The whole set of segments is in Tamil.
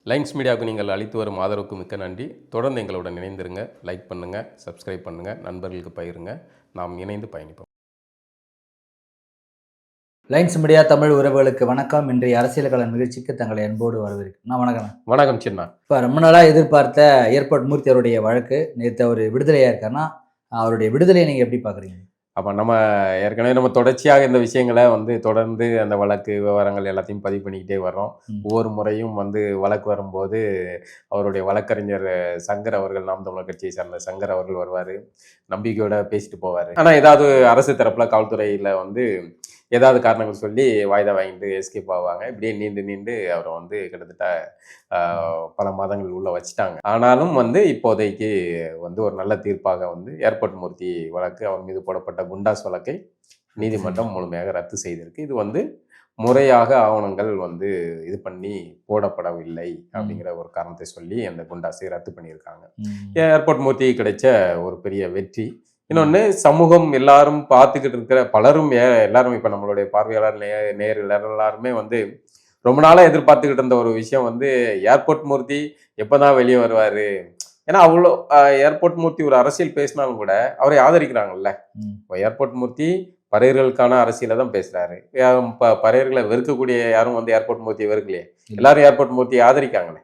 லைன்ஸ் மீடியாவுக்கு நீங்கள் அளித்து வரும் ஆதரவுக்கு மிக்க நன்றி. தொடர்ந்து எங்களுடன் இணைந்திருங்க. லைக் பண்ணுங்கள், சப்ஸ்கிரைப் பண்ணுங்கள், நண்பர்களுக்கு பகிருங்க. நாம் இணைந்து பயணிப்போம். லைன்ஸ் மீடியா தமிழ் உறவுகளுக்கு வணக்கம். இன்றைய அரசியல் கள நிகழ்ச்சிக்கு தங்களை அன்போடு வரவேற்கிறேன். நான் வணக்கம். வணக்கம் சின்னா. இப்போ ரொம்ப நாளாக எதிர்பார்த்த ஏர்போர்ட் மூர்த்தி அவருடைய வழக்கு நேற்று அவர் விடுதலையாக இருக்காருன்னா அவருடைய விடுதலையை நீங்கள் எப்படி பார்க்குறீங்க? அப்போ நம்ம ஏற்கனவே தொடர்ச்சியாக இந்த விஷயங்களை தொடர்ந்து அந்த வழக்கு விவரங்கள் எல்லாத்தையும் பதிவு பண்ணிக்கிட்டே வர்றோம். ஒவ்வொரு முறையும் வழக்கு வரும்போது அவருடைய வழக்கறிஞர் சங்கர் அவர்கள், நாம் தமிழர் கட்சியை சார்ந்த சங்கர் அவர்கள் வருவார், நம்பிக்கையோட பேசிட்டு போவார். ஆனால் ஏதாவது அரசு தரப்பில் காவல்துறையில் ஏதாவது காரணங்கள் சொல்லி வாய்தா வாங்கிட்டு எஸ்கேப் ஆவாங்க. இப்படியே நீண்டு அவரை கிட்டத்தட்ட பல மாதங்கள் உள்ள வச்சுட்டாங்க. ஆனாலும் இப்போதைக்கு ஒரு நல்ல தீர்ப்பாக ஏர்போர்ட் மூர்த்தி வழக்கு, அவர் மீது போடப்பட்ட குண்டாஸ் வழக்கை நீதிமன்றம் முழுமையாக ரத்து செய்திருக்கு. இது முறையாக ஆவணங்கள் இது பண்ணி போடப்படவில்லை அப்படிங்கிற ஒரு காரணத்தை சொல்லி அந்த குண்டாஸை ரத்து பண்ணியிருக்காங்க. ஏர்போர்ட் மூர்த்தி கிடைச்ச ஒரு பெரிய வெற்றி. இன்னொன்று, சமூகம் எல்லாரும் பார்த்துக்கிட்டு இருக்கிற பலரும் எல்லாரும் இப்போ நம்மளுடைய பார்வையாளர் நேயர்கள் எல்லாருமே ரொம்ப நாளாக எதிர்பார்த்துக்கிட்டு இருந்த ஒரு விஷயம் ஏர்போர்ட் மூர்த்தி எப்போதான் வெளியே வருவார். ஏன்னா அவ்வளோ ஏர்போர்ட் மூர்த்தி ஒரு அரசியல் பேசினாலும் கூட அவரை ஆதரிக்கிறாங்கல்ல. இப்போ ஏர்போர்ட் மூர்த்தி பறையர்களுக்கான அரசியலை தான் பேசுறாரு. பறையர்களை வெறுக்கக்கூடிய யாரும் ஏர்போர்ட் மூர்த்தியை வெறுக்கலையே, எல்லாரும் ஏர்போர்ட் மூர்த்தியை ஆதரிக்காங்களே.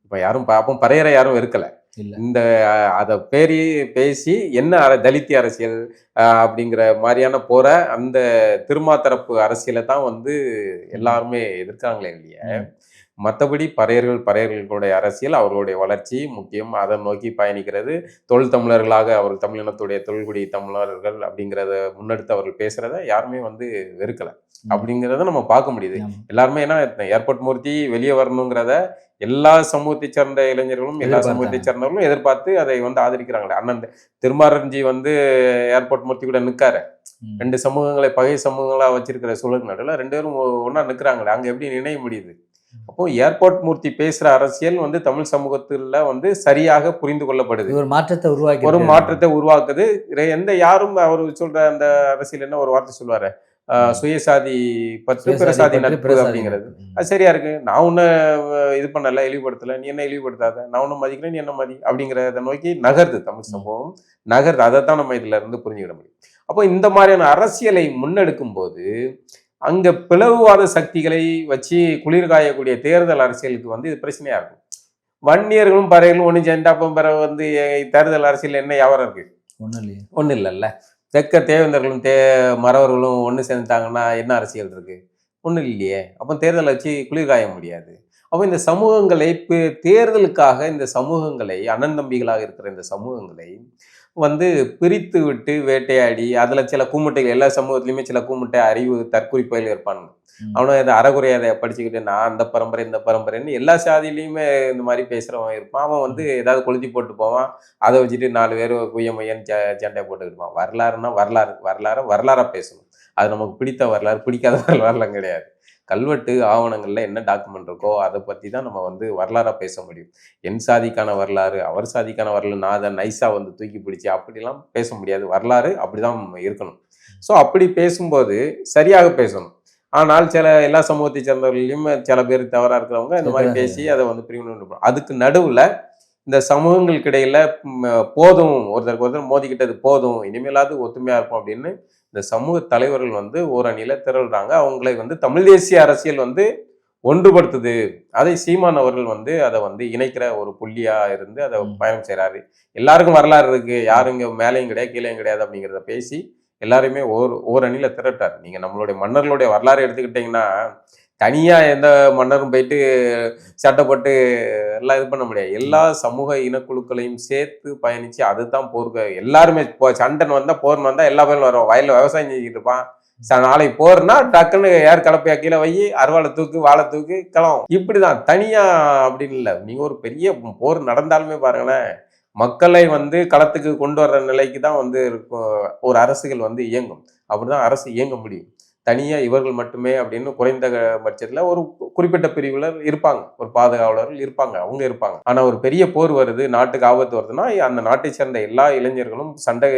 இப்போ யாரும் பார்ப்போம் பறையரை யாரும் வெறுக்கலை. இந்த அதை பேசி என்ன தலித்திய அரசியல் அப்படிங்கிற மாதிரியான போற அந்த திருமாத்தரப்பு அரசியலை தான் எல்லாருமே எதிர்க்காங்களே இல்லையா. மற்றபடி பறையர்களுடைய அரசியல், அவர்களுடைய வளர்ச்சி முக்கியம், அதை நோக்கி பயணிக்கிறது. தொழில் தமிழர்களாக அவர்கள் தமிழினத்துடைய தொழில்குடி தமிழர்கள் அப்படிங்கிறத முன்னெடுத்து அவர்கள் பேசுறத யாருமே வெறுக்கலை அப்படிங்கிறத நம்ம பார்க்க முடியுது. எல்லாருமே ஏன்னா ஏர்போர்ட் மூர்த்தி வெளியே வரணுங்கிறத எல்லா சமூகத்தை சேர்ந்த இளைஞர்களும் எல்லா சமூகத்தை சேர்ந்தவர்களும் எதிர்பார்த்து அதை ஆதரிக்கிறாங்களே. அண்ணன் திருமாரஞ்சி ஏர்போர்ட் மூர்த்தி கூட நிற்காரு. ரெண்டு சமூகங்களை பகை சமூகங்களா வச்சிருக்கிற சூழல் நடுவில் ரெண்டு பேரும் ஒன்னா நிற்கிறாங்களே, அங்க எப்படி நினைய முடியுது? அப்போ ஏர்போர்ட் மூர்த்தி பேசுற அரசியல் தமிழ் சமூகத்துல சரியாக புரிந்து கொள்ளப்படுது. ஒரு மாற்றத்தை உருவாக்குது. யாரும் அவர் சொல்ற அந்த அரசியல் என்ன ஒரு வார்த்தை சொல்லுவாரு, சுயசாதி பற்று பிறசாதி நட்பு அப்படிங்கிறது. அது சரியா இருக்கு. நான் உன்னை இது பண்ணல, இழிவுபடுத்தல, நீ என்ன இழிவுபடுத்தாத, நான் ஒன்னும் மதிக்கிறேன், நீ என்ன மதி அப்படிங்கிறத நோக்கி நகருது தமிழ் சமூகம், நகருது. அதைத்தான் நம்ம இதுல இருந்து புரிஞ்சுக்கிட முடியும். அப்போ இந்த மாதிரியான அரசியலை முன்னெடுக்கும் போது அங்க பிளவுவாத சக்திகளை வச்சு குளிர்காயக்கூடிய தேர்தல் அரசியலுக்கு இது பிரச்சனையா இருக்கும். வன்னியர்களும் பறையர்களும் ஒண்ணு சேர்ந்தாப்பம் பிற தேர்தல் அரசியல் என்ன வியாபாரம் இருக்கு? ஒண்ணு இல்லைல்ல. தெற்க தேவேந்தர்களும் மறவர்களும் ஒன்று சேர்ந்துட்டாங்கன்னா என்ன அரசியல் இருக்கு? ஒன்றும் இல்லையே. அப்போ தேர்தலை வச்சு குளிர்காய முடியாது. அப்போ இந்த சமூகங்களை தேர்தலுக்காக இந்த சமூகங்களை, அண்ணன் தம்பிகளாக இருக்கிற இந்த சமூகங்களை பிரித்து விட்டு வேட்டையாடி அதில் சில கூமுட்டைகள், எல்லா சமூகத்திலையுமே சில கூமுட்டை அறிவு தற்குறிப்பையில் இருப்பானுங்க. அவனும் இதை அறகுறையை அதை படிச்சுக்கிட்டு நான் அந்த பரம்பரை இந்த பரம்பரைன்னு எல்லா சாதியிலையுமே இந்த மாதிரி பேசுகிறவன் இருப்பான். அவன் ஏதாவது கொளுத்தி போட்டு போவான். அதை வச்சுட்டு 4 பேர் குய்யமையன்னு சண்டை போட்டுக்கிட்டுப்பான். வரலாறுனா வரலாறாக பேசணும். அது நமக்கு பிடித்த வரலாறு, பிடிக்காத வரலாறுலாம் கிடையாது. கல்வெட்டு ஆவணங்கள்ல என்ன டாக்குமெண்ட் இருக்கோ அதை பற்றி தான் நம்ம வரலாறாக பேச முடியும். என் சாதிக்கான வரலாறு, அவர் சாதிக்கான வரலாறு, நான் அதை நைஸாக தூக்கி பிடிச்சி அப்படிலாம் பேச முடியாது. வரலாறு அப்படிதான் இருக்கணும். ஸோ அப்படி பேசும்போது சரியாக பேசணும். ஆனால் எல்லா சமூகத்தை சேர்ந்தவர்களையும் சில பேர் தவறாக இருக்கிறவங்க இந்த மாதிரி பேசி அதை பிரிவு. அதுக்கு நடுவில் இந்த சமூகங்களுக்கு இடையில போதும், ஒருத்தருக்கு மோதிக்கிட்டது போதும், இனிமேலாவது ஒத்துமையா இருப்போம் அப்படின்னு இந்த சமூக தலைவர்கள் ஓரணியில திரள்றாங்க. அவங்களை தமிழ் தேசிய அரசியல் ஒன்றுபடுத்துது. அதை சீமான் அவர்கள் அதை இணைக்கிற ஒரு புள்ளியா இருந்து அதை பயணம் செய்யறாரு. எல்லாருக்கும் வரலாறு இருக்கு, யாரும் இங்க மேலையும் கிடையாது கீழையும் கிடையாது அப்படிங்கிறத பேசி எல்லாருமே ஓரணியில திரட்டார். நீங்க நம்மளுடைய மன்னர்களுடைய வரலாறு எடுத்துக்கிட்டீங்கன்னா தனியா எந்த மன்னரும் போயிட்டு சட்டப்பட்டு எல்லாம் இது பண்ண முடியாது. எல்லா சமூக இனக்குழுக்களையும் சேர்த்து பயணிச்சு அதுதான் போர்க்க. எல்லாருமே சண்டன் வந்தா போர்னு வந்தா எல்லா பேரும் வரும். வயல்ல விவசாயம் செஞ்சுக்கிட்டு இருப்பான். நாளைக்கு போர்னா டக்குன்னு ஏர் கலப்பையா கீழே வை, அறுவாலை தூக்கு, வாழை தூக்கு, கிளம்பும். இப்படிதான், தனியா அப்படின்னு இல்லை. நீங்க ஒரு பெரிய போர் நடந்தாலுமே பாருங்களேன், மக்களை களத்துக்கு கொண்டு வர்ற நிலைக்கு தான் இருக்கும் ஒரு அரசுகள் இயங்கும். அப்படிதான் அரசு இயங்க முடியும். தனியா இவர்கள் மட்டுமே அப்படின்னு குறைந்த பட்சத்துல ஒரு குறிப்பிட்ட பிரிவுல இருப்பாங்க, ஒரு பாதுகாவலர்கள் இருப்பாங்க, அவங்க இருப்பாங்க. ஆனா ஒரு பெரிய போர் வருது, நாட்டுக்கு ஆபத்து வருதுன்னா அந்த நாட்டை சேர்ந்த எல்லா இளைஞர்களும் சண்டை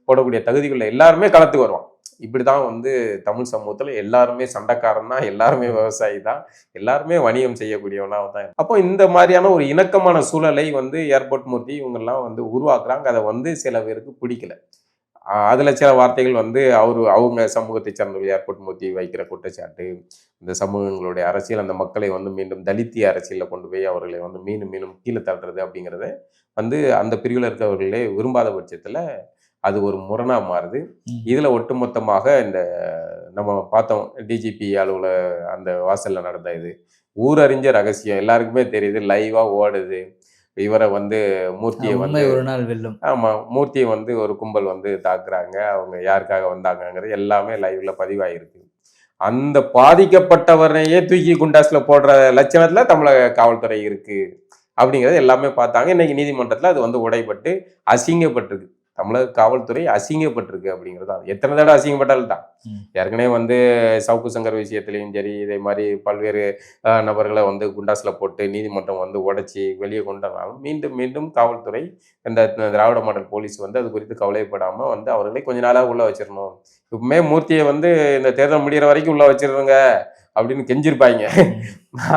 போடக்கூடிய தகுதிகள் எல்லாருமே களத்துக்கு வருவாங்க. இப்படிதான் வந்து தமிழ் சமூகத்துல எல்லாருமே சண்டைக்காரன் தான், எல்லாருமே விவசாயி தான், எல்லாருமே வணிகம் செய்யக்கூடியவனா தான். அப்போ இந்த மாதிரியான ஒரு இணக்கமான சூழலை வந்து ஏர்போர்ட் மூர்த்தி இவங்கெல்லாம் வந்து உருவாக்குறாங்க. அதை வந்து சில பேருக்கு பிடிக்கல. அதுல சில வார்த்தைகள் வந்து அவங்க சமூகத்தை சார்ந்தவர்கள் ஏர்போர்ட் மூர்த்தி வைக்கிற குற்றச்சாட்டு, இந்த சமூகங்களுடைய அரசியல் அந்த மக்களை வந்து மீண்டும் தலித்திய அரசியலில் கொண்டு போய் அவர்களை வந்து மீண்டும் மீண்டும் கீழே தள்ளுறது அப்படிங்கிறத வந்து அந்த பிரிவில் இருக்கிறவர்களே விரும்பாத பட்சத்தில் அது ஒரு முரணா மாறுது. இதுல ஒட்டுமொத்தமாக இந்த நம்ம பார்த்தோம் டிஜிபி அந்த வாசல்ல நடந்த இது ஊரறிஞ்ச ரகசியம் எல்லாருக்குமே தெரியுது, லைவா ஓடுது. இவரை வந்து மூர்த்தியை வந்து ஒரு நாள் வெல்லும். ஆமா, மூர்த்தியை வந்து ஒரு கும்பல் வந்து தாக்குறாங்க, அவங்க யாருக்காக வந்தாங்கிறது எல்லாமே லைவ்ல பதிவாயிருக்கு. அந்த பாதிக்கப்பட்டவரையே தூக்கி குண்டாஸ்ல போடுற லட்சணத்துல தமிழக காவல்துறை இருக்கு அப்படிங்கிறது எல்லாமே பார்த்தாங்க. இன்னைக்கு நீதிமன்றத்துல அது வந்து உடைபட்டு அசிங்கப்பட்டிருக்கு. தமிழக காவல்துறை அசிங்கப்பட்டிருக்கு அப்படிங்கிறது தான். எத்தனை தடவை அசிங்கப்பட்டாலும் தான். ஏற்கனவே வந்து சவுக்கு சங்கர் விஷயத்திலையும் சரி, இதே மாதிரி பல்வேறு நபர்களை வந்து குண்டாஸ்ல போட்டு நீதிமன்றம் வந்து உடைச்சி வெளியே கொண்டாலும் மீண்டும் மீண்டும் காவல்துறை இந்த திராவிட மாடல் போலீஸ் வந்து அது குறித்து கவலைப்படாம வந்து அவர்களை கொஞ்ச நாளாக உள்ள வச்சிடணும். இப்பவுமே மூர்த்தியை வந்து இந்த தேர்தல் முடிகிற வரைக்கும் உள்ள வச்சிருங்க அப்படின்னு கெஞ்சிருப்பாங்க.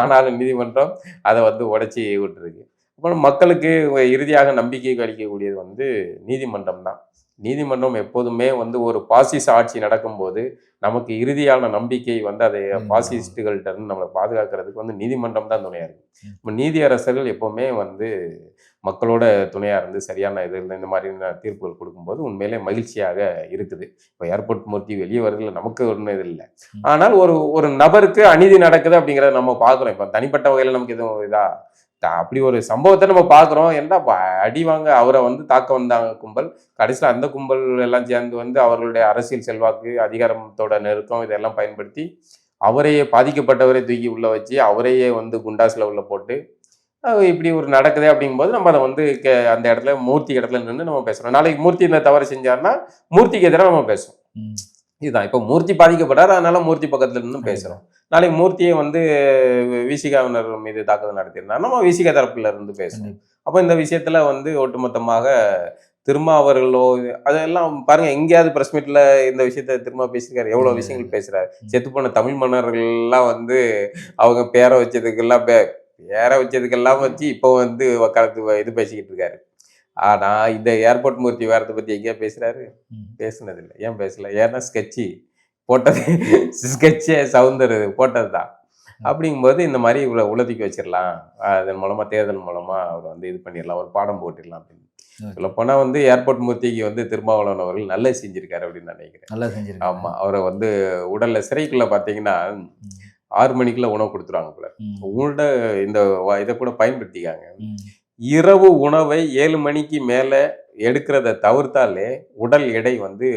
ஆனாலும் நீதிமன்றம் அதை வந்து உடைச்சி விட்டுருக்கு. அப்புறம் மக்களுக்கு இறுதியாக நம்பிக்கை அளிக்கக்கூடியது வந்து நீதிமன்றம் தான். நீதிமன்றம் எப்போதுமே வந்து ஒரு பாசிச ஆட்சி நடக்கும்போது நமக்கு இறுதியான நம்பிக்கை வந்து அதை பாசிஸ்டுகள்கிட்ட இருந்து நம்மளை பாதுகாக்கிறதுக்கு வந்து நீதிமன்றம் தான் துணையா இருக்கு. இப்போ நீதியரசர்கள் எப்பவுமே வந்து மக்களோட துணையா இருந்து சரியான இது இந்த மாதிரி தீர்ப்புகள் கொடுக்கும்போது உண்மையிலே மகிழ்ச்சியாக இருக்குது. இப்போ ஏர்போர்ட் மூர்த்தி வெளியே வருதுல நமக்கு ஒன்றும் இது இல்லை. ஆனால் ஒரு நபருக்கு அநீதி நடக்குது அப்படிங்கிறத நம்ம பார்க்குறோம். இப்போ தனிப்பட்ட வகையில் நமக்கு எதுவும் இதா அப்படி ஒரு சம்பவத்தை நம்ம பார்க்குறோம். என்ன அடி வாங்க அவரை வந்து தாக்க வந்தாங்க கும்பல். கடைசியில் அந்த கும்பல் எல்லாம் சேர்ந்து வந்து அவர்களுடைய அரசியல் செல்வாக்கு, அதிகாரத்தோட நெருக்கம் இதெல்லாம் பயன்படுத்தி அவரையே பாதிக்கப்பட்டவரை தூக்கி உள்ள வச்சு அவரையே வந்து குண்டாஸ்ல உள்ள போட்டு இப்படி ஒரு நடக்குது அப்படிங்கும்போது நம்ம அதை வந்து அந்த இடத்துல மூர்த்தி இடத்துல நின்று நம்ம பேசுறோம். நாளைக்கு மூர்த்தி இந்த தவறு செஞ்சாருன்னா மூர்த்திக்கு எதிராக நம்ம பேசுவோம். இதுதான் இப்போ மூர்த்தி பாதிக்கப்படுறாரு, அதனால மூர்த்தி பக்கத்துல இருந்து பேசுறோம். நாளைக்கு மூர்த்தியை வந்து விசிகாவினர் மீது தாக்குதல் நடத்திருந்தா நம்ம விசிகா தரப்புல இருந்து பேசணும். அப்போ இந்த விஷயத்துல வந்து ஒட்டுமொத்தமாக திருமாவர்களோ அதெல்லாம் பாருங்க, எங்கேயாவது பிரஸ் மீட்ல இந்த விஷயத்த திரும்ப பேசியிருக்காரு, எவ்வளவு விஷயங்கள் பேசுறாரு. செத்து போன தமிழ் மன்னர்கள் எல்லாம் வந்து அவங்க பேரை வச்சதுக்கெல்லாம் வச்சு இப்போ வந்து வக்காலத்து இது பேசிக்கிட்டு இருக்காரு. ஆனா இந்த ஏர்போர்ட் மூர்த்தி விவரத்தை பத்தி எங்கேயா பேசுறாரு? பேசுனது இல்லை. ஏன் பேசல? ஏன்னா போட்டது ஸ்கெட்சே சவுந்தர் போட்டதுதான். அப்படிங்கும்போது இந்த மாதிரி இவ்வளோ உலதிக்கு வச்சிடலாம், அதன் மூலமா தேர்தல் மூலமா அவர் வந்து இது பண்ணிடலாம், ஒரு பாடம் போட்டிடலாம் அப்படின்னு சொல்ல போனா வந்து ஏர்போர்ட் மூர்த்திக்கு வந்து திருமாவளவன் அவர்கள் நல்லா செஞ்சிருக்காரு அப்படின்னு நினைக்கிறேன். நல்லா செஞ்சிருக்காரு. ஆமா, அவரை வந்து உடல்ல சிறைக்குள்ள பாத்தீங்கன்னா 6 மணிக்குள்ள உணவு கொடுத்துருவாங்க போல. உங்களோட இந்த இதை கூட பயன்படுத்திக்காங்க. இரவு உணவை 7 மணிக்கு மேல எடுக்கிறத தவிர்த்தாலே உடல் எடை வந்து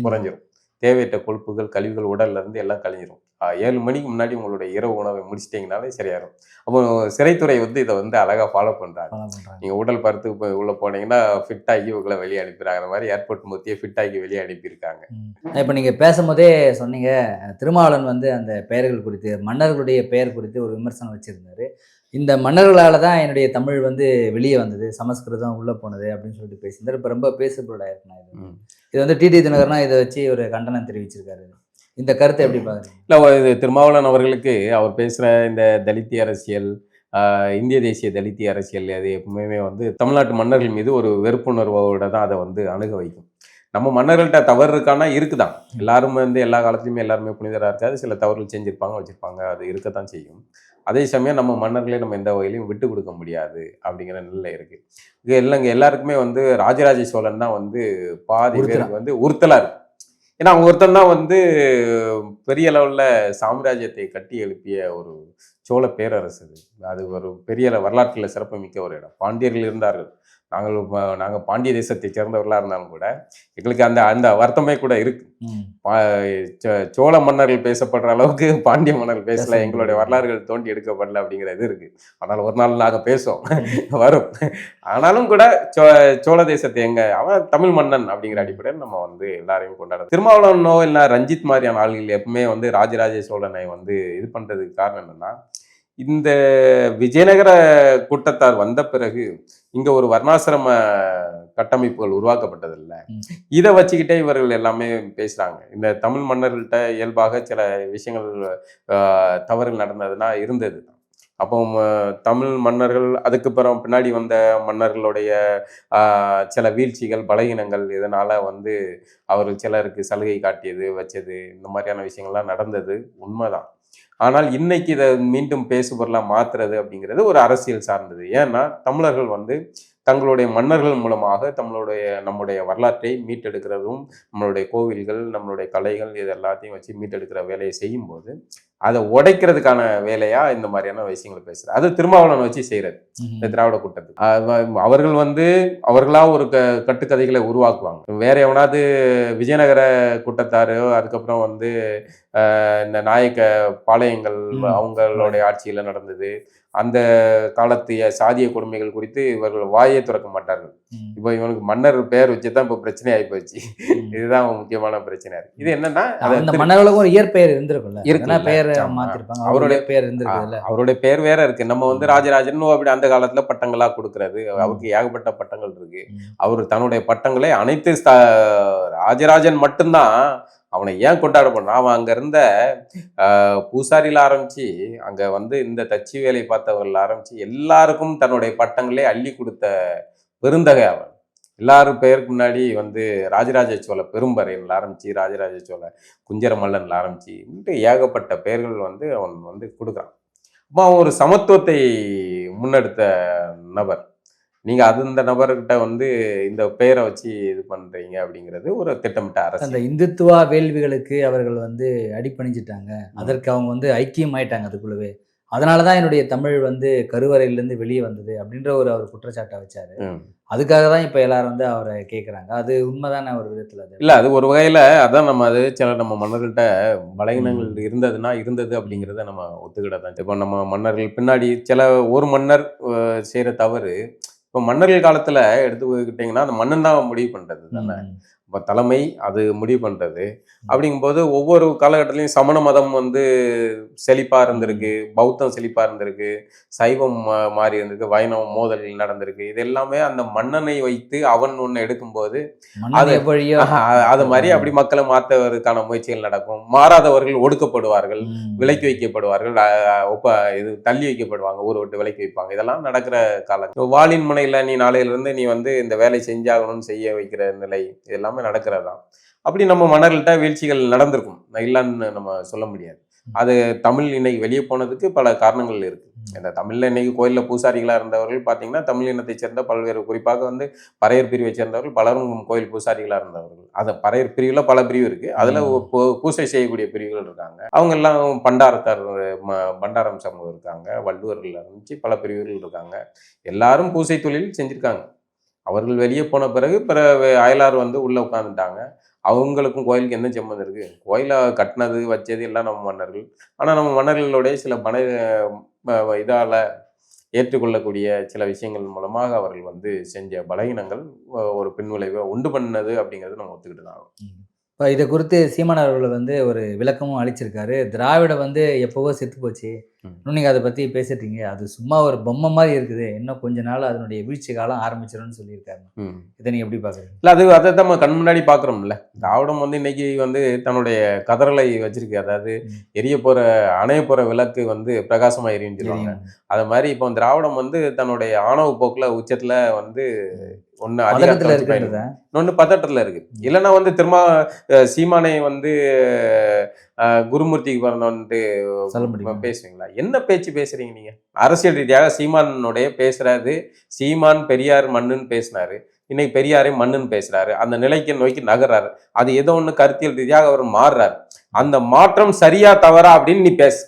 குறைஞ்சிரும். தேவையற்ற கொழுப்புகள், கழிவுகள் உடல்ல இருந்து எல்லாம் கழிஞ்சிரும். 7 மணிக்கு முன்னாடி உங்களுடைய இரவு உணவை முடிச்சிட்டிங்கனாலே சரியாயிரும். அப்போ சிறைத்துறை வந்து இதை வந்து அழகா ஃபாலோ பண்றாங்க. நீங்க உடல் பருத்து உள்ள போனீங்கன்னா ஃபிட் ஆகி உங்களை வெளியே அனுப்பிடுறாங்க. அந்த மாதிரி ஏர்போர்ட் மூர்த்தியை ஃபிட் ஆகி வெளியே அனுப்பியிருக்காங்க. இப்போ நீங்க பேசும்போதே சொன்னீங்க, திருமாவளவன் வந்து அந்த பெயர்கள் குறித்து, மன்னர்களுடைய பெயர் குறித்து ஒரு விமர்சனம் வச்சிருந்தாரு. இந்த மன்னர்களால் தான் என்னுடைய தமிழ் வந்து வெளியே வந்தது, சமஸ்கிருதம் உள்ளே போனது அப்படின்னு சொல்லிட்டு பேசியிருந்தார். இப்போ ரொம்ப பேசுபொருளாயிருக்குண்ணா இது வந்து டிடி தினகரனா இதை வச்சு ஒரு கண்டனம் தெரிவிச்சிருக்காரு. இந்த கருத்தை எப்படி பாக்குறீங்க? இல்லை, இது திருமாவளவன் அவர்களுக்கு அவர் பேசுகிற இந்த தலித்திய அரசியல், இந்திய தேசிய தலித்திய அரசியல் அது எப்பவுமே வந்து தமிழ்நாட்டு மன்னர்கள் மீது ஒரு வெறுப்புணர்வோட தான் அதை வந்து அணுக வைக்கும். நம்ம மன்னர்கள்ட்ட தவறு இருக்கானா இருக்குதான். எல்லாரும் வந்து எல்லா காலத்துலையுமே எல்லாருமே புனிதராக இருக்காது, சில தவறுகள் செஞ்சுருப்பாங்க வச்சுருப்பாங்க, அது இருக்கத்தான் செய்யும். அதே சமயம் நம்ம மன்னர்களே நம்ம எந்த வகையிலையும் விட்டு கொடுக்க முடியாது அப்படிங்கிற நிலை இருக்கு. இல்லைங்க, எல்லாருக்குமே வந்து ராஜராஜ சோழன் தான் வந்து பாதி பேருக்கு வந்து உறுத்தலா இருக்கு. ஏன்னா அவங்க ஒருத்தன் தான் வந்து பெரிய லெவல்ல சாம்ராஜ்யத்தை கட்டி எழுப்பிய ஒரு சோழ பேரரசு. அது ஒரு பெரிய வரலாற்றில் சிறப்புமிக்க ஒரு இடம். பாண்டியர்கள் இருந்தார்கள், நாங்கள் பாண்டிய தேசத்தை சேர்ந்தவர்களாக இருந்தாலும் கூட எங்களுக்கு அந்த அந்த வருத்தமே கூட இருக்கு. சோழ மன்னர்கள் பேசப்படுற அளவுக்கு பாண்டிய மன்னர்கள் பேசல, எங்களுடைய வரலாறுகள் தோண்டி எடுக்கப்படல அப்படிங்கிறது இருக்கு. ஆனால் ஒரு நாள் நாங்கள் பேசுவோம் வரும். ஆனாலும் கூட சோழ தேசத்தை அவன் தமிழ் மன்னன் அப்படிங்கிற அடிப்படையில் நம்ம வந்து எல்லாரையும் கொண்டாடுறோம். திருமாவளவனோ இல்லை ரஞ்சித் மாதிரியான ஆள்கள் எப்பவுமே வந்து ராஜராஜ சோழனை வந்து இது பண்றதுக்கு காரணம் என்னன்னா, இந்த விஜயநகர கூட்டத்தார் வந்த பிறகு இங்க ஒரு வர்ணாசிரம கட்டமைப்புகள் உருவாக்கப்பட்டதில்லை. ம். இதை வச்சுக்கிட்டே இவர்கள் எல்லாமே பேசுறாங்க. இந்த தமிழ் மன்னர்கள்ட்ட இயல்பாக சில விஷயங்கள் தவறு நடந்ததுன்னா இருந்தது. அப்போ தமிழ் மன்னர்கள் அதுக்கப்புறம் பின்னாடி வந்த மன்னர்களுடைய சில வீழ்ச்சிகள் பலகீனங்கள் இதனால வந்து அவர்கள் சிலருக்கு சலுகை காட்டியது வச்சது இந்த மாதிரியான விஷயங்கள்லாம் நடந்தது உண்மைதான். ஆனால் இன்னைக்கு இதை மீண்டும் பேசுபொருளாக மாத்துறது அப்படிங்கிறது ஒரு அரசியல் சார்ந்தது. ஏன்னா தமிழர்கள் வந்து தங்களுடைய மன்னர்கள் மூலமாக நம்முடைய வரலாற்றை மீட்டெடுக்கிறதும் நம்மளுடைய கோவில்கள் நம்மளுடைய கலைகள் இது எல்லாத்தையும் வச்சு மீட்டெடுக்கிற வேலையை செய்யும்போது அதை உடைக்கிறதுக்கான வேலையா இந்த மாதிரியான விஷயங்களை பேசுறது. அது திருமாவளவன் வச்சு செய்யறது இந்த திராவிட கூட்டத்துக்கு. அவர்கள் வந்து அவர்களா ஒரு கட்டுக்கதைகளை உருவாக்குவாங்க. வேற எவனாவது விஜயநகர கூட்டத்தாரு அதுக்கப்புறம் வந்து இந்த நாயக்க பாளையங்கள் அவங்களுடைய ஆட்சியில நடந்தது அந்த காலத்து சாதிய கொடுமைகள் குறித்து இவர்கள் வாயே திறக்க மாட்டார்கள். இப்போ இவனுக்கு மன்னர் பெயர் வச்சுதான் இப்ப பிரச்சனை ஆகி போச்சு. இதுதான் முக்கியமான பிரச்சனை இருக்கு. இது என்னன்னா மன்னர்களுக்கும் ஒரு இயற்பெயர் இருந்திருக்கும்ல, பெயர் மாத்திருப்பாங்க. அவருடைய பெயர் இருந்திருக்கு, அவருடைய பெயர் வேற இருக்கு. நம்ம வந்து ராஜராஜன் அப்படி அந்த காலத்துல பட்டங்களா கொடுக்கறது, அவருக்கு ஏகப்பட்ட பட்டங்கள் இருக்கு. அவர் தன்னுடைய பட்டங்களை அனைத்து ராஜராஜன் மட்டும்தான் அவனை ஏன் கொண்டாட போனான். அவன் அங்க இருந்த பூசாரியில ஆரம்பிச்சு அங்க வந்து இந்த தச்சு வேலை பார்த்தவர்கள் ஆரம்பிச்சு எல்லாருக்கும் தன்னுடைய பட்டங்களே அள்ளி கொடுத்த பெருந்தகை அவன். எல்லாரும் பேருக்கு முன்னாடி வந்து ராஜராஜ சோழ பெரும்பறையன்ல ஆரம்பிச்சு ராஜராஜ சோழ குஞ்சர மல்லன்ல ஆரம்பிச்சு ஏகப்பட்ட பெயர்கள் வந்து அவன் வந்து கொடுக்குறான். அப்போ அவன் ஒரு சமத்துவத்தை முன்னெடுத்த நபர். நீங்க அந்த நபர்கிட்ட வந்து இந்த பெயரை வச்சு இது பண்றீங்க அப்படிங்கிறது ஒரு திட்டமிட்ட அரசு. அந்த இந்துத்துவா வேள்விகளுக்கு அவர்கள் வந்து அடிப்பணிஞ்சிட்டாங்க, அதற்கு அவங்க வந்து ஐக்கியம் ஆயிட்டாங்க அதுக்குள்ளவே. அதனாலதான் என்னுடைய தமிழ் வந்து கருவறையிலிருந்து வெளியே வந்தது அப்படின்ற ஒரு அவர் குற்றச்சாட்டை வச்சாரு. அதுக்காக தான் இப்ப எல்லாரும் வந்து அவரை கேட்கறாங்க. அது உண்மைதானே ஒரு விதத்துல? அது இல்ல, அது ஒரு வகையில அதான் நம்ம அது சில நம்ம மன்னர்கள்ட்ட பலகீனங்கள் இருந்ததுன்னா இருந்தது அப்படிங்கிறத நம்ம ஒத்துக்கிட தான். இப்போ நம்ம மன்னர்கள் பின்னாடி சில ஒரு மன்னர் செய்யற தவறு இப்போ மன்னர்கள் காலத்துல எடுத்துக்கிட்டீங்கன்னா அந்த மன்னன் தான் முடிவு பண்றது தானே. இப்போ தலைமை அது முடிவு பண்றது. அப்படிங்கும்போது ஒவ்வொரு காலகட்டத்திலையும் சமண மதம் வந்து செழிப்பா இருந்திருக்கு, பௌத்தம் செழிப்பா இருந்திருக்கு, சைவம் மாறி இருந்திருக்கு, வைணவம் மோதல் நடந்திருக்கு. இது எல்லாமே அந்த மன்னனை வைத்து அவன் ஒண்ணு எடுக்கும்போது அது மாதிரி அப்படி மக்களை மாற்றுவதற்கான முயற்சிகள் நடக்கும். மாறாதவர்கள் ஒடுக்கப்படுவார்கள், விலக்கி வைக்கப்படுவார்கள், இது தள்ளி வைக்கப்படுவாங்க, ஊரை விட்டு விலக்கி வைப்பாங்க. இதெல்லாம் நடக்கிற காலம். வாளின் முனையில நீ நாளையில இருந்து நீ வந்து இந்த வேலை செஞ்சாகணும்னு செய்ய வைக்கிற நிலை இதெல்லாமே நடக்கிறதா. அப்படி நம்ம மன்னர்கள்ட்ட வீழ்ச்சிகள் நடந்திருக்கும், இல்லைன்னு நம்ம சொல்ல முடியாது. அது தமிழ் இன்னைக்கு வெளியே போனதுக்கு பல காரணங்கள் இருக்கு. இந்த தமிழ்ல இன்னைக்கு கோயில்ல பூசாரிகளா இருந்தவர்கள் பாத்தீங்கன்னா தமிழ் இனத்தை சேர்ந்த பல்வேறு, குறிப்பாக வந்து பறையர் பிரிவை சேர்ந்தவர்கள் பலரும் கோயில் பூசாரிகளா இருந்தவர்கள். அந்த பறையர் பிரிவுல பல பிரிவு இருக்கு. அதுல பூசை செய்யக்கூடிய பிரிவுகள் இருக்காங்க. அவங்க எல்லாம் பண்டாரம் சமூகம் இருக்காங்க, வள்ளுவர்கள் ஆரம்பிச்சு பல பிரிவுகள் இருக்காங்க. எல்லாரும் பூசை தொழில் செஞ்சிருக்காங்க. அவர்கள் வெளியே போன பிறகு அயலார் வந்து உள்ள உட்காந்துட்டாங்க. அவங்களுக்கும் கோயிலுக்கு என்ன சம்பந்தம் இருக்கு? கோயிலை கட்டினது வச்சது எல்லாம் நம்ம மன்னர்கள். ஆனா நம்ம மன்னர்களுடைய சில இதால ஏற்றுக்கொள்ளக்கூடிய சில விஷயங்கள் மூலமாக அவர்கள் வந்து செஞ்ச பலகீனங்கள் ஒரு பின்விளைவை உண்டு பண்ணது அப்படிங்கிறது நம்ம ஒத்துக்கிட்டு தான். இப்போ இதை குறித்து சீமான் அவர்கள் வந்து ஒரு விளக்கமும் அளிச்சிருக்காரு. திராவிட வந்து எப்போவோ செத்து போச்சு, இன்னும் நீங்கள் அதை பற்றி பேசிட்டீங்க, அது சும்மா ஒரு பொம்மை மாதிரி இருக்குது, இன்னும் கொஞ்ச நாள் அதனுடைய வீழ்ச்சி காலம் ஆரம்பிச்சிடும்னு சொல்லியிருக்காரு. இதை நீங்கள் எப்படி பார்க்குறீங்க? இல்லை, அதை நம்ம கண் முன்னாடி பார்க்குறோம்ல. திராவிடம் வந்து இன்னைக்கு வந்து தன்னுடைய கதறலை வச்சிருக்கு. அதாவது எரிய போகிற அணைய போகிற விளக்கு வந்து பிரகாசமாக எரிஞ்சிருவாங்க. அது மாதிரி இப்போ திராவிடம் வந்து தன்னுடைய ஆணவ போக்கில் உச்சத்தில் வந்து ஒன்று அதிகத்தில் இருக்கு, இன்னொன்று பதட்டத்தில் இருக்கு. இல்லைன்னா வந்து திரும்ப சீமானை வந்து குருமூர்த்திக்கு பிறந்தோன்ட்டு பேசுவீங்களா? என்ன பேச்சு பேசுறீங்க நீங்க? அரசியல் ரீதியாக சீமானுடைய பேசுறாரு, சீமான் பெரியார் மண்ணுன்னு பேசினாரு, இன்னைக்கு பெரியாரே மண்ணுன்னு பேசுறாரு. அந்த நிலைக்கு நோக்கி நகர்றாரு. அது ஏதோ ஒண்ணு கருத்தியல் ரீதியாக அவர் மாறுறாரு. அந்த மாற்றம் சரியா தவறா அப்படின்னு நீ பேசு,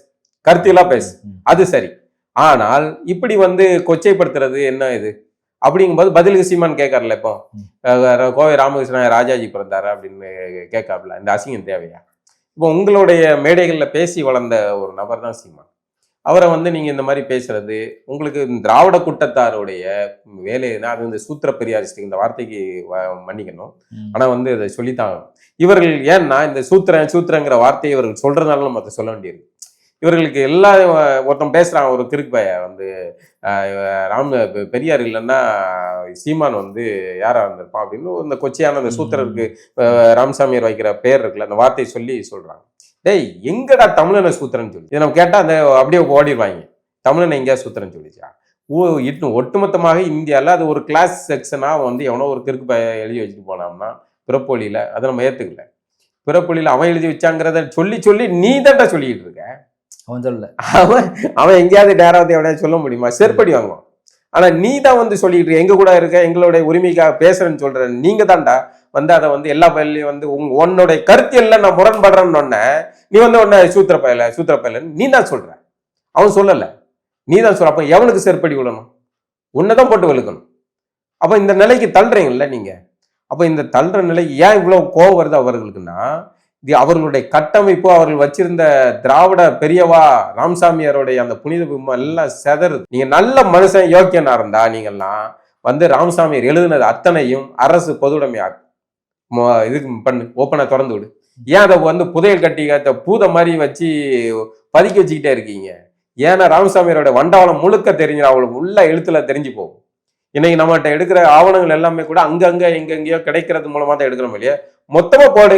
கருத்தியலா பேசு, அது சரி. ஆனால் இப்படி வந்து கொச்சைப்படுத்துறது என்ன இது அப்படிங்கும்போது பதிலுக்கு சீமான் கேட்கறல. இப்போ கோவை ராமகிருஷ்ணன் ராஜாஜி பிறந்தாரு அப்படின்னு கேட்காப்ல, இந்த அசிங்கம் தேவையா? இப்போ உங்களுடைய மேடைகளில் பேசி வளர்ந்த ஒரு நபர் தான் சீமான். அவரை வந்து நீங்க இந்த மாதிரி பேசுறது உங்களுக்கு திராவிட கூட்டத்தாருடைய வேலைன்னா அது இந்த சூத்திர பெரியாரிஸ்ட், இந்த வார்த்தைக்கு மன்னிக்கணும், ஆனா வந்து அதை சொல்லித்தாங்க. இவர்கள் ஏன்னா இந்த சூத்திரங்கிற வார்த்தையை இவர்கள் சொல்றதுனால நம்ம அதை சொல்ல வேண்டியிருக்கு. இவர்களுக்கு எல்லா ஒருத்தன் பேசுறான், ஒரு கிறுக்கு பைய வந்து பெரியார் இல்லைன்னா சீமான் வந்து யாரா இருந்திருப்பான் அப்படின்னு இந்த கொச்சையான அந்த சூத்திரருக்கு ராமசாமியார் வைக்கிற பேர் இருக்குல்ல, அந்த வார்த்தையை சொல்லி சொல்றாங்க. டேய் எங்கடா தமிழனை சூத்திரன்னு சொல்லி இதை நம்ம கேட்டா அந்த அப்படியே ஓடிடுவாங்க. தமிழனை எங்கேயா சூத்திரன்னு சொல்லிச்சா? ஒட்டுமொத்தமாக இந்தியாவில் அது ஒரு கிளாஸ் செக்ஷனா வந்து எவனோ ஒரு கிறுக்கு பைய எழுதி வச்சுட்டு போனான்னா பிறப்பொழியில அதை நம்ம ஏத்துக்கல. பிறப்பொழியில அவன் எழுதி வச்சாங்கிறத சொல்லி சொல்லி நீ தான்டா சொல்லிட்டு இருக்க. அவன் சொல்ல அவன் எங்கேயாவது டேராவது எவனையாவது சொல்ல முடியுமா? செருப்படி வாங்குவான். ஆனா நீ தான் வந்து சொல்லிட்டு இருக்க, எங்க கூட இருக்க, எங்களுடைய உரிமைக்காக பேசுறேன்னு சொல்ற நீங்க தான்டா வந்து அதை வந்து எல்லா பயிலையும் வந்து உன்னுடைய கருத்தியல்ல நான் முரண்படுறேன்னு நீ வந்து உன்ன சூத்திர பயலன்னு நீ தான் சொல்ற, அவன் சொல்லல, நீ தான் சொல்ற. அப்ப எவனுக்கு செருப்படி விழணும்? உன்னதான் போட்டு வெளுக்கணும். அப்ப இந்த நிலைக்கு தள்ளுறீங்கல்ல நீங்க. அப்ப இந்த தள்ளுற நிலைக்கு ஏன் இவ்வளவு கோவம் வருது அவர்களுக்குன்னா, இது அவர்களுடைய கட்டமைப்பு, அவர்கள் வச்சிருந்த திராவிட பெரியவா ராமசாமியாருடைய அந்த புனித பிம்பம் எல்லாம் செதறுது. நீங்க நல்ல மனுஷன் யோக்கியனா இருந்தா நீங்கெல்லாம் வந்து ராமசாமியார் எழுதுனது அத்தனையும் அரசு பொதுவுடைமையாகும். இதுக்கு பண்ணு, ஓப்பனா திறந்து விடு. ஏன் அதை வந்து புதையல் கட்டி பூத மாதிரி வச்சு பதுக்கி வச்சுக்கிட்டே இருக்கீங்க? ஏன்னா ராமசாமியாரோட வண்டவாளம் முழுக்க தெரிஞ்சு அவங்களுக்கு உள்ள எழுத்துல தெரிஞ்சு போகும். இன்னைக்கு நம்மகிட்ட எடுக்கிற ஆவணங்கள் எல்லாமே கூட அங்கங்க எங்கெங்கயோ கிடைக்கிறது மூலமா தான் எடுக்கிறோம் இல்லையா? மொத்தமா போடு,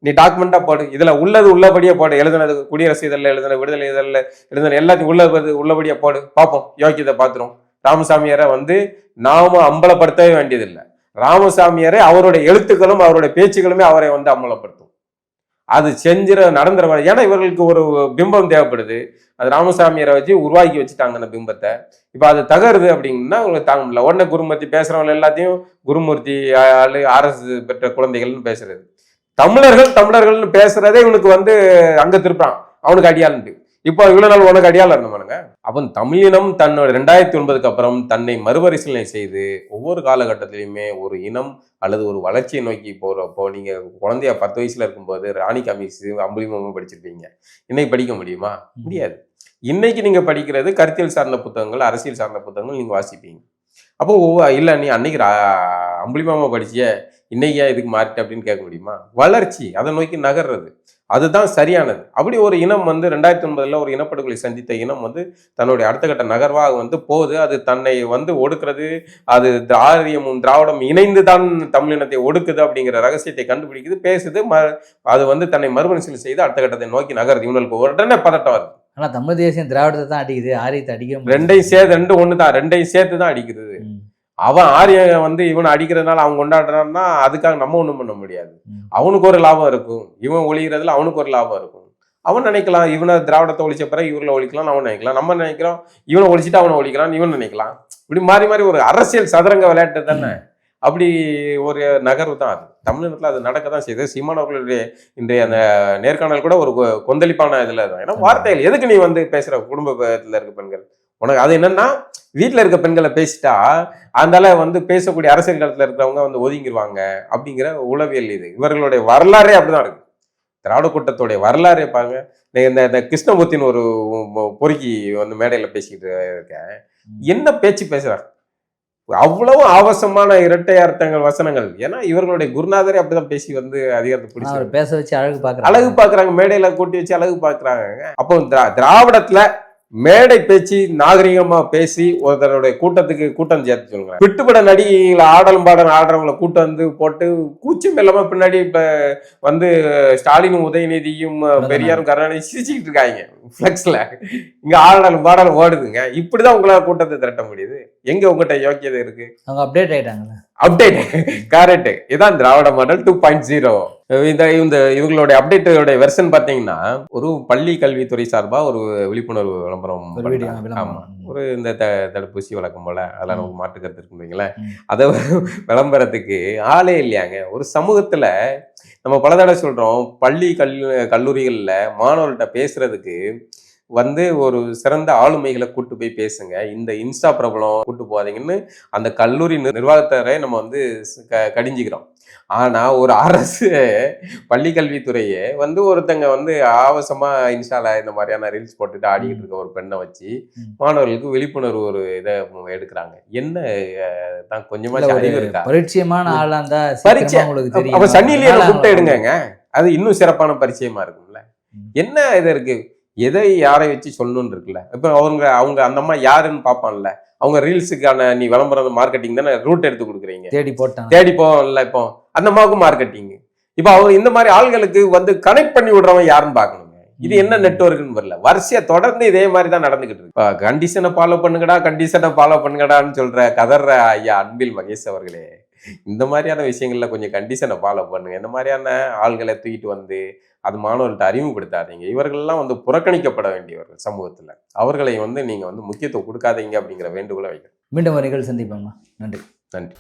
நீ டாக்குமெண்டா போடு, இதுல உள்ளது உள்ளபடியே போடு. எழுதுனது குடியரசு இதழில் எழுதுன, விடுதலை இதழில் எழுதுன எல்லாத்தையும் உள்ளபடியே போடு, பார்ப்போம். யோக்கியதை பார்த்துரும். ராமசாமியாரை வந்து நாம அம்பலப்படுத்தவே வேண்டியதில்லை. ராமசாமியாரை அவருடைய எழுத்துக்களும் அவருடைய பேச்சுக்களுமே அவரை வந்து அம்பலப்படுத்தும். அது நடந்துற. ஏன்னா இவர்களுக்கு ஒரு பிம்பம் தேவைப்படுது. அது ராமசாமியாரை வச்சு உருவாக்கி வச்சுட்டாங்க அந்த பிம்பத்தை. இப்ப அது தகருது அப்படின்னா உங்களுக்கு தாங்க முடியல. உடனே குருமூர்த்தி பேசுறவங்க எல்லாத்தையும் குருமூர்த்தி அரசு பெற்ற குழந்தைகள்னு பேசுறது. தமிழர்கள்னு பேசுறதே இவனுக்கு வந்து அங்க திருப்பான், அவனுக்கு அடியாளுண்டு. இப்போ இவ்வளவு நாள் உனக்கு அடியாள இருந்தவனுங்க. அப்போ தமிழினம் தன்னோட 2009 அப்புறம் தன்னை மறுபரிசீலனை செய்து ஒவ்வொரு காலகட்டத்திலையுமே ஒரு இனம் அல்லது ஒரு வளர்ச்சியை நோக்கி போறப்போ, நீங்க குழந்தைய 10 வயசுல இருக்கும்போது ராணி கமிஸ், அம்புலிமாமும் படிச்சிருப்பீங்க. இன்னைக்கு படிக்க முடியுமா? முடியாது. இன்னைக்கு நீங்க படிக்கிறது கருத்தியல் சார்ந்த புத்தகங்கள், அரசியல் சார்ந்த புத்தகங்கள் நீங்க வாசிப்பீங்க. அப்போ இல்ல நீ அன்னைக்கு அம்புலிமாமா படிச்சிய, இன்னைக்கு இதுக்கு மாறிட்டு அப்படின்னு கேட்க முடியுமா? வளர்ச்சி, அதை நோக்கி நகர்றது, அதுதான் சரியானது. அப்படி ஒரு இனம் வந்து 2009 ஒரு இனப்படுகொலை சந்தித்த இனம் வந்து தன்னுடைய அடுத்த கட்ட நகர்வாக வந்து போகுது. அது தன்னை வந்து ஒடுக்கிறது, அது ஆரியமும் திராவிடம் இணைந்து தான் தமிழினத்தை ஒடுக்குது அப்படிங்கிற ரகசியத்தை கண்டுபிடிக்குது, பேசுது. அது வந்து தன்னை மறுபரிசீலனை செய்து அடுத்த கட்டத்தை நோக்கி நகருது. இவங்களுக்கு உடனே பதட்டம் வருது. ஆனா தமிழ் தேசியம் திராவிடத்தை தான் அடிக்குது, ஆரியத்தை அடிக்க ரெண்டையும் சேர்த்து தான் அடிக்கிறது. அவன் ஆரியன் வந்து இவனை அடிக்கிறதுனால அவன் கொண்டாடுறான்னா அதுக்காக நம்ம ஒண்ணும் பண்ண முடியாது. அவனுக்கு ஒரு லாபம் இருக்கும், இவன் ஒழிகிறதுல அவனுக்கு ஒரு லாபம் இருக்கும். அவன் நினைக்கலாம் இவனை திராவிடத்தை ஒழிச்ச பிறகு இவர்களை ஒழிக்கலாம், அவன் நினைக்கலாம். நம்ம நினைக்கிறோம் இவனை ஒழிச்சுட்டு அவனை ஒழிக்கிறான், இவன் நினைக்கலாம். இப்படி மாறி மாறி ஒரு அரசியல் சதுரங்க விளையாட்டு தானே. அப்படி ஒரு நகர்வு தான் அது. தமிழகத்துல அது நடக்க தான் செய்யுது. சீமான் அவர்களுடைய இன்றைய அந்த நேர்காணல் கூட ஒரு கொந்தளிப்பான இதுல தான். ஏன்னா வார்த்தைகள் எதுக்கு நீ வந்து பேசுற, குடும்பத்துல இருக்க பெண்கள் உனக்கு அது என்னன்னா, வீட்டுல இருக்க பெண்களை பேசிட்டா அதனால வந்து பேசக்கூடிய அரசியல் களத்துல இருக்கிறவங்க வந்து ஒதுங்கிடுவாங்க அப்படிங்கிற உளவியல் இது. இவர்களுடைய வரலாறே அப்படிதான் இருக்கு. திராவிட கூட்டத்துடைய வரலாறே பாருங்க. இந்த கிருஷ்ணமூர்த்தின்னு ஒரு பொறுக்கி வந்து மேடையில பேசிக்கிட்டு இருக்கேன். என்ன பேச்சு பேசுறாங்க, அவ்வளவு ஆபாசமான இரட்டை அர்த்தங்கள் வசனங்கள். ஏன்னா இவர்களுடைய குருநாதரே அப்படிதான் பேசி வந்து அதிகாரத்தை பிடிச்சி பேச வச்சு அழகு பாக்குறாங்க, மேடையில கூட்டி வச்சு அழகு பாக்குறாங்க. அப்போ திராவிடத்துல மேடை பேச்சு நாகரிகமா பேசி ஒருத்தருடைய கூட்டத்துக்கு கூட்டம் சேர்த்து சொல்லுங்க. விட்டுப்பட நடிகைகளை ஆடலும் பாடலும் ஆடுறவங்களை கூட்டம் வந்து போட்டு கூச்சம் இல்லாம பின்னாடி இப்ப வந்து ஸ்டாலினும் உதயநிதியும் பெரியாரும் கருணாநிதி சிரிச்சுக்கிட்டு இருக்காங்க பிளெக்ஸ்ல. இங்க ஆடலும் பாடலும் ஓடுதுங்க. இப்படிதான் உங்களால கூட்டத்தை திரட்ட முடியுது. எங்க உங்ககிட்ட யோக்கியதை இருக்கு? அவங்க அப்டேட் ஆயிட்டாங்க. Update correct. இதான் திராவிட மாடல் 2.0. இவங்களுடைய அப்டேட்டோட வெர்ஷன் பாத்தீங்கன்னா, ஒரு பள்ளி கல்வித்துறை சார்பா ஒரு விழிப்புணர்வு விளம்பரம், ஒரு இந்த தடுப்பூசி வழக்கம் போல, அதெல்லாம் நமக்கு மாற்று கருத்து இருக்குங்களே, அதை விளம்பரத்துக்கு ஆளே இல்லையாங்க. ஒரு சமூகத்துல நம்ம பல தடவை சொல்றோம், பள்ளி கல்லூரிகள்ல மாணவர்கள்ட்ட பேசுறதுக்கு வந்து ஒரு சிறந்த ஆளுமைகளை கூட்டு போய் பேசுங்க, இந்த இன்ஸ்டா பிரபலம் கூட்டு போகாதீங்கன்னு அந்த கல்லூரி நிர்வாகத்தரை நம்ம வந்து கடிஞ்சிக்கிறோம். ஆனா ஒரு அரசு பள்ளி கல்வித்துறையே வந்து ஒருத்தங்க வந்து ஆவசமா இன்ஸ்டால இந்த மாதிரியான ரீல்ஸ் போட்டுட்டு ஆடிக்கிட்டு இருக்க ஒரு பெண்ணை வச்சு மாணவர்களுக்கு விழிப்புணர்வு ஒரு இதை எடுக்கிறாங்க. என்ன தான் கொஞ்சமா அறிவு இருக்கா? பரிச்சயமான ஆளா இருந்தா அப்ப சன்னி லியோனை கூப்பிட்டு எடுங்க, அது இன்னும் சிறப்பான பரிச்சயமா இருக்கும்ல. என்ன இது இருக்கு? எதை யாரை வச்சு சொல்லணும்னு இருக்குல்ல. இப்போ அவங்க அந்த அம்மா யாருன்னு பார்ப்பான்ல. அவங்க ரீல்ஸுக்கான நீ விளம்பரம் மார்க்கெட்டிங் தானே ரூட் எடுத்து கொடுக்குறீங்க. தேடி போவோம்ல. இப்போ அந்த அம்மாவுக்கும் மார்க்கெட்டிங். இப்போ அவங்க இந்த மாதிரி ஆள்களுக்கு வந்து கனெக்ட் பண்ணி விடுறவன் யாருன்னு பார்க்கணுங்க. இது என்ன நெட்வொர்க்குன்னு வரல. வரிசையா தொடர்ந்து இதே மாதிரி தான் நடந்துகிட்டு இருக்கு. கண்டிஷனை ஃபாலோ பண்ணுங்கடான்னு சொல்ற கதற ஐயா அன்பில் மகேஷ் அவர்களே, இந்த மாதிரியான விஷயங்கள்ல கொஞ்சம் கண்டிஷனை ஃபாலோ பண்ணுங்க. இந்த மாதிரியான ஆள்களை தூக்கிட்டு வந்து அது மாணவர்கள்ட்ட அறிமுகப்படுத்தாதீங்க. இவர்கள்லாம் வந்து புறக்கணிக்கப்பட வேண்டியவர்கள் சமூகத்துல. அவர்களை வந்து நீங்க வந்து முக்கியத்துவம் கொடுக்காதீங்க அப்படிங்கிற வேண்டுகோளை வைக்கிறேன். மீண்டும் ஒரு நிகழ்ச்சி சந்திப்போம்மா. நன்றி. நன்றி.